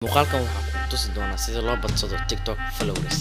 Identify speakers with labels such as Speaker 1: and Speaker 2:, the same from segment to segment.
Speaker 1: Muuqaalkan waxaan kugu tusi doonaa sida loo badsado TikTok followers.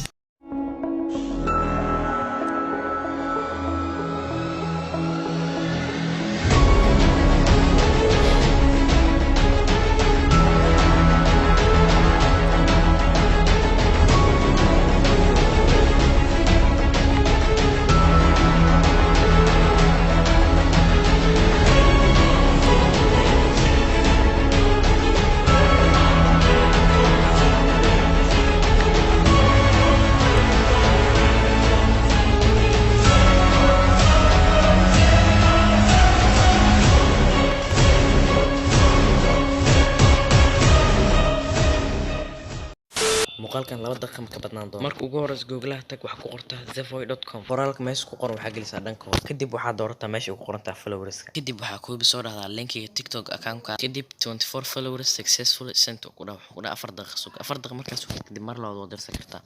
Speaker 1: Muuqaalkan 2 daqiiqo ma ka badnaan doono. Marka ugu horeysa Google tag waxa ku qortaa zevoy.com. qoraalka meesha ku qoran waxaa gelisaa dhanka hoose. Kadib waxaad doorataa meesha ku qoran tahay followers. Kadib waxaa koobi soo dhahdaa linkiga TikTok account-ka. Kadib 24 followers successfully sent ku dhaw 4 daqiiqo sug. 4 daqiiqo markaas kadib mar labaad waad dirsan kartaa.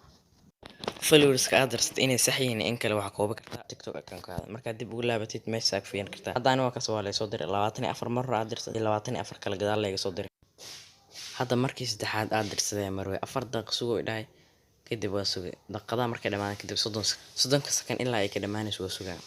Speaker 1: followers-ka aad dirsatay inay sax yihiin in kale waxaa koobi kartaa TikTok account-kaada. Markaad dib ugu laabatid meesha ku fiirin kartaa. Hadda aniga waa kasoo waa la soo diray 24 mar hore aad dirsatay 24 kale gadaal laga soo diray. Hadda markii saddexaad aad dirsaday marway 4 daqiiqo sugo dhahay. kadib waa sugay daqiiqada markay dhamaan kadib 30 sakan ilaa ay ka dhamaanayso waa sugaa.